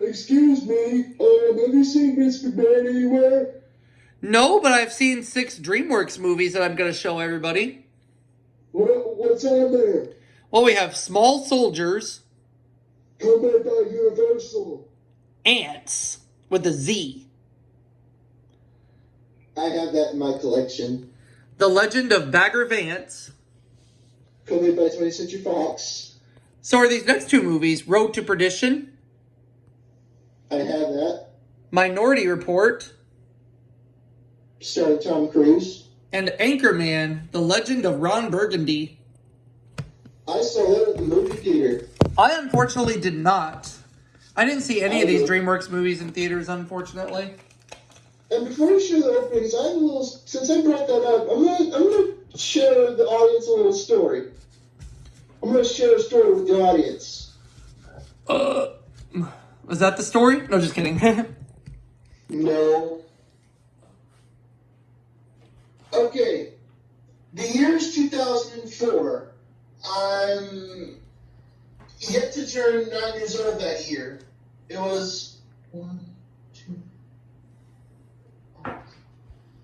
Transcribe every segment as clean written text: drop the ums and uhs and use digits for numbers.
Excuse me, have you seen Mr. Man anywhere? No, but I've seen 6 DreamWorks movies that I'm going to show everybody. What's on there? Well, we have Small Soldiers. Coming by Universal. Antz with a Z. I have that in my collection. The Legend of Bagger Vance. Coming by 20th Century Fox. So are these next 2 movies Road to Perdition? I have that. Minority Report. Starring Tom Cruise. And Anchorman, The Legend of Ron Burgundy. I saw that at the movie theater. I unfortunately did not. I didn't see any of these DreamWorks movies in theaters, unfortunately. And before we share the openings, I have a little. Since I brought that up, I'm gonna share the audience a little story. I'm gonna share a story with the audience. Was that the story? No, just kidding. No. Okay. The year is 2004. I'm yet to turn 9 years old that year. It was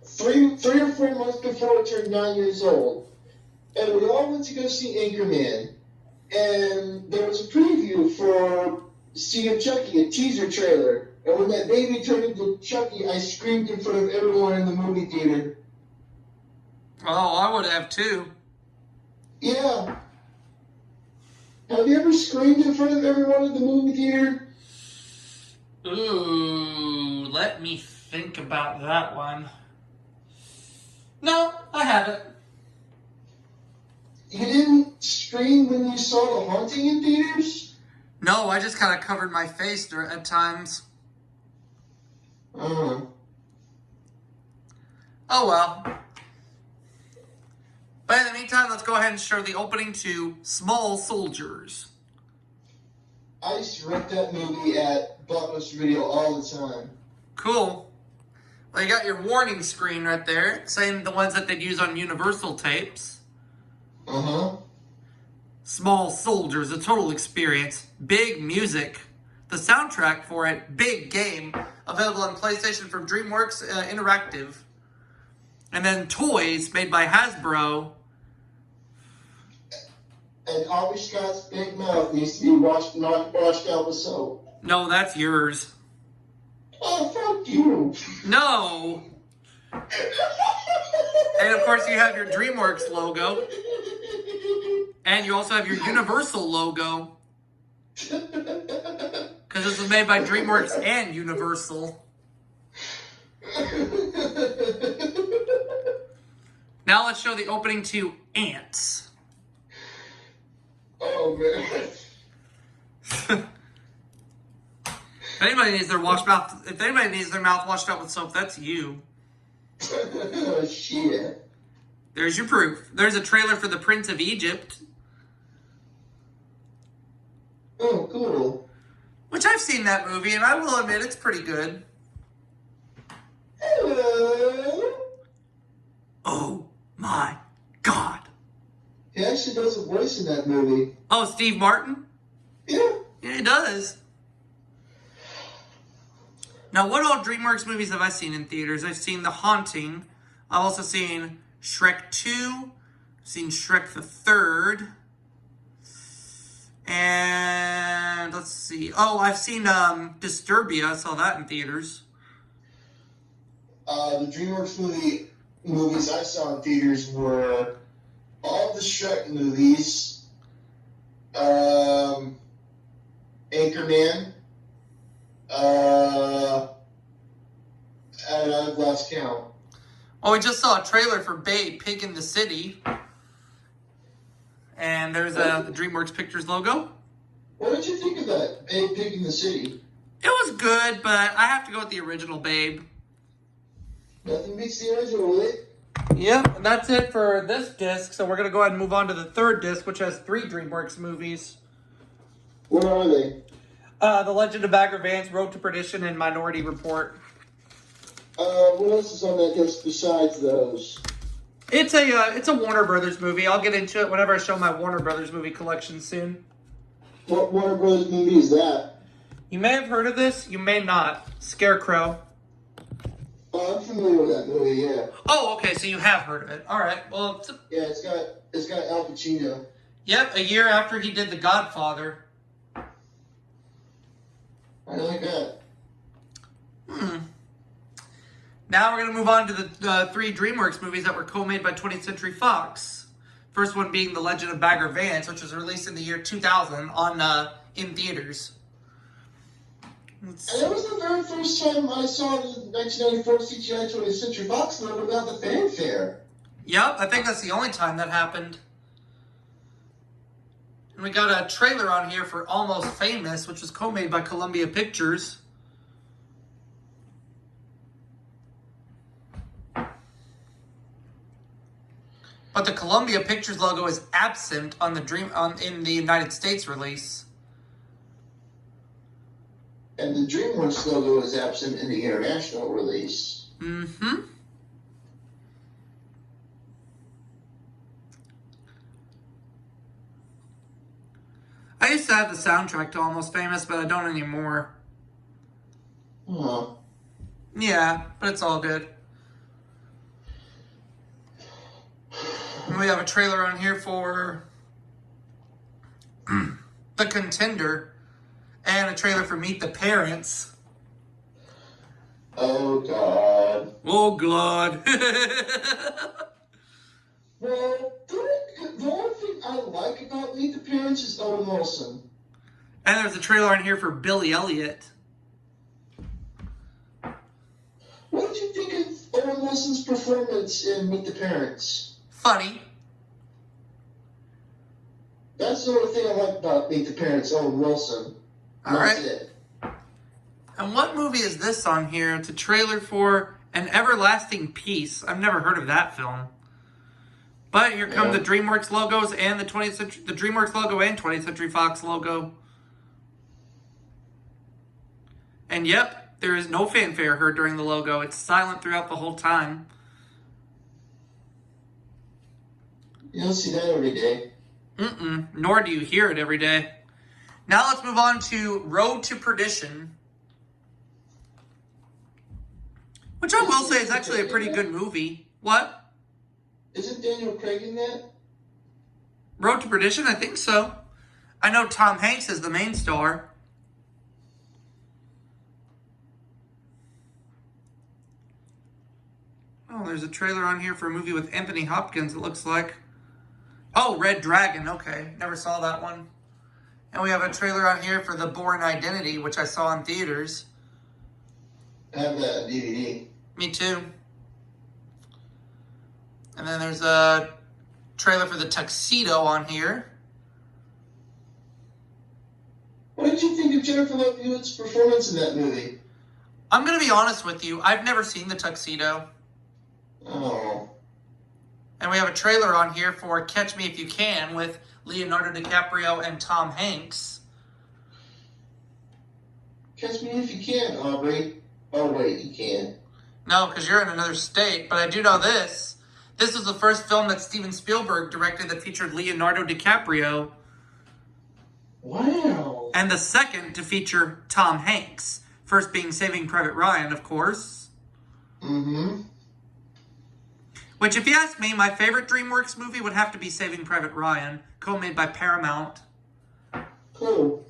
3 or 4 months before I turned 9 years old. And we all went to go see Anchorman. And there was a preview for Sea of Chucky, a teaser trailer. And when that baby turned into Chucky, I screamed in front of everyone in the movie theater. Oh, I would have too. Yeah. Have you ever screamed in front of everyone in the movie theater? Ooh, let me think about that one. No, I haven't. You didn't scream when you saw The Haunting in theaters? No, I just kind of covered my face at times. Oh well. But in the meantime, let's go ahead and show the opening to Small Soldiers. I used to rent that movie at Blockbuster Video all the time. Cool. Well, you got your warning screen right there, saying the ones that they'd use on Universal tapes. Uh-huh. Small Soldiers, a total experience. Big music. The soundtrack for it, big game. Available on PlayStation from DreamWorks Interactive. And then toys made by Hasbro. And Harvey Scott's big mouth needs to be washed out with soap. No, that's yours. Oh, fuck you. No. And of course you have your DreamWorks logo. And you also have your Universal logo. Because this was made by DreamWorks and Universal. Now let's show the opening to Antz. Oh, man. If anybody needs their mouth washed out with soap, that's you. Shit. There's your proof. There's a trailer for The Prince of Egypt. Oh, cool. Which I've seen that movie, and I will admit it's pretty good. Hello. Oh my God. He actually does a voice in that movie. Oh, Steve Martin? Yeah. Yeah, he does. Now, what all DreamWorks movies have I seen in theaters? I've seen The Haunting. I've also seen Shrek 2. I've seen Shrek the Third. And let's see. Oh, I've seen Disturbia. I saw that in theaters. The DreamWorks movies I saw in theaters were all the Shrek movies, Anchorman, and I've lost count. Oh, we just saw a trailer for Babe, Pig in the City. And there's the DreamWorks Pictures logo. What did you think of that, Babe, Pig in the City? It was good, but I have to go with the original Babe. Nothing beats the original, really. Yep, and that's it for this disc. So we're going to go ahead and move on to the third disc, which has 3 DreamWorks movies. What are they? The Legend of Bagger Vance, Road to Perdition, and Minority Report. What else is on that disc besides those? It's a Warner Brothers movie. I'll get into it whenever I show my Warner Brothers movie collection soon. What Warner Brothers movie is that? You may have heard of this, you may not. Scarecrow. Oh, I'm familiar with that movie, yeah. Oh, okay, so you have heard of it. All right, well... Yeah, it's got Al Pacino. Yep, a year after he did The Godfather. I like that. Now we're going to move on to the 3 DreamWorks movies that were co-made by 20th Century Fox. First one being The Legend of Bagger Vance, which was released in the year 2000 in theaters. And that was the very first time I saw the 1994 CGI 20th Century Fox logo without the fanfare. Yep, I think that's the only time that happened. And we got a trailer on here for Almost Famous, which was co-made by Columbia Pictures. But the Columbia Pictures logo is absent on in the United States release. And the DreamWorks logo is absent in the international release. Mm-hmm. I used to have the soundtrack to Almost Famous, but I don't anymore. Huh. Yeah, but it's all good. And we have a trailer on here for The Contender and a trailer for Meet the Parents. Oh, God. Oh, God. Well, the only thing I like about Meet the Parents is Owen Wilson. And there's a trailer on here for Billy Elliot. What did you think of Owen Wilson's performance in Meet the Parents? Funny. That's the only thing I like about Meet the Parents, Owen Wilson. All That's right. it. And what movie is this on here? It's a trailer for An Everlasting Peace. I've never heard of that film. But here come the DreamWorks logos and the DreamWorks logo and 20th Century Fox logo. And yep, there is no fanfare heard during the logo. It's silent throughout the whole time. You don't see that every day. Nor do you hear it every day. Now let's move on to Road to Perdition. Which I will say is actually a pretty good movie. What? Isn't Daniel Craig in that? Road to Perdition? I think so. I know Tom Hanks is the main star. Oh, there's a trailer on here for a movie with Anthony Hopkins, it looks like. Oh, Red Dragon. Okay, never saw that one. And we have a trailer on here for The Bourne Identity, which I saw in theaters. I have that DVD. Me too. And then there's a trailer for The Tuxedo on here. What did you think of Jennifer Love Hewitt's performance in that movie? I'm going to be honest with you. I've never seen The Tuxedo. Oh. And we have a trailer on here for Catch Me If You Can with Leonardo DiCaprio and Tom Hanks. Catch me if you can, Aubrey. Oh, wait, you can't. No, because you're in another state. But I do know this. This was the first film that Steven Spielberg directed that featured Leonardo DiCaprio. Wow. And the second to feature Tom Hanks. First being Saving Private Ryan, of course. Mm-hmm. Which, if you ask me, my favorite DreamWorks movie would have to be Saving Private Ryan, co-made by Paramount. Cool.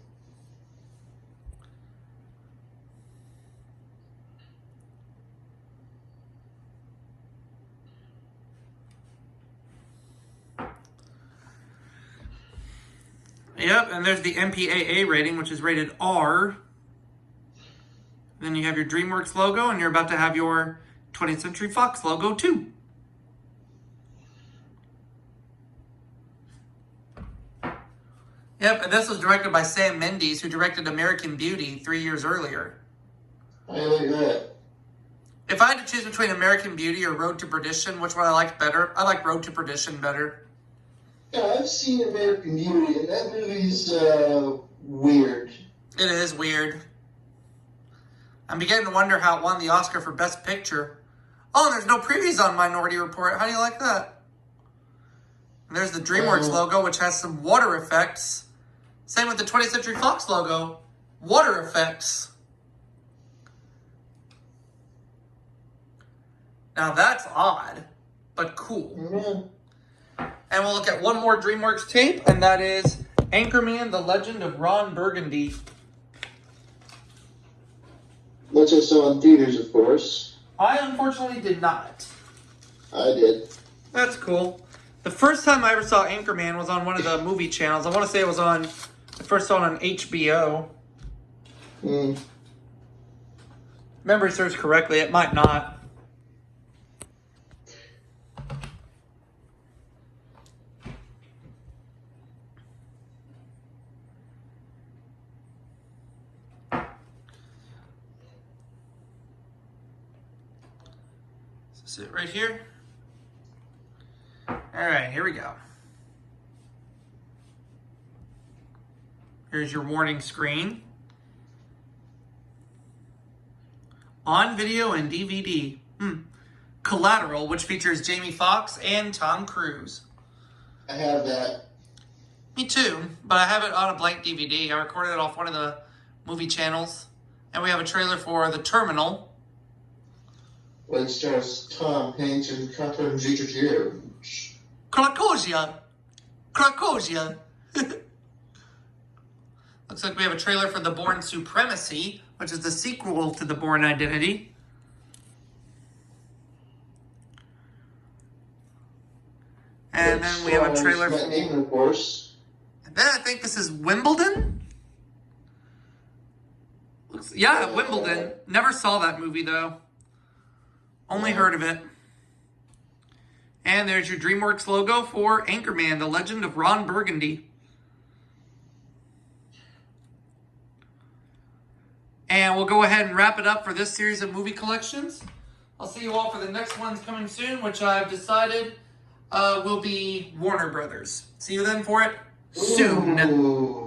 Yep, and there's the MPAA rating, which is rated R. Then you have your DreamWorks logo, and you're about to have your 20th Century Fox logo, too. Yep, and this was directed by Sam Mendes, who directed American Beauty 3 years earlier. I like that. If I had to choose between American Beauty or Road to Perdition, which one I liked better? I like Road to Perdition better. Yeah, I've seen American Beauty, and that movie's weird. It is weird. I'm beginning to wonder how it won the Oscar for Best Picture. Oh, and there's no previews on Minority Report. How do you like that? And there's the DreamWorks logo, which has some water effects. Same with the 20th Century Fox logo. water effects. Now that's odd, but cool. Yeah. And we'll look at one more DreamWorks tape, and that is Anchorman, The Legend of Ron Burgundy. Which I saw in theaters, of course. I unfortunately did not. I did. That's cool. The first time I ever saw Anchorman was on one of the movie channels. I want to say it was on, I first saw it on HBO. Memory serves correctly, it might not. Is it right here? All right, here we go. Here's your warning screen. On video and DVD. Collateral, which features Jamie Foxx and Tom Cruise. I have that. Me too, but I have it on a blank DVD. I recorded it off one of the movie channels. And we have a trailer for The Terminal. Which stars Tom Hanks and Catherine Zeta-Jones. Krakosia. Looks like we have a trailer for The Bourne Supremacy, which is the sequel to The Bourne Identity. And then we have a trailer for... of course. And then I think this is Wimbledon? Yeah, Wimbledon. Never saw that movie, though. Only heard of it. And there's your DreamWorks logo for Anchorman, The Legend of Ron Burgundy. And we'll go ahead and wrap it up for this series of movie collections. I'll see you all for the next ones coming soon, which I've decided will be Warner Brothers. See you then for it soon. Ooh.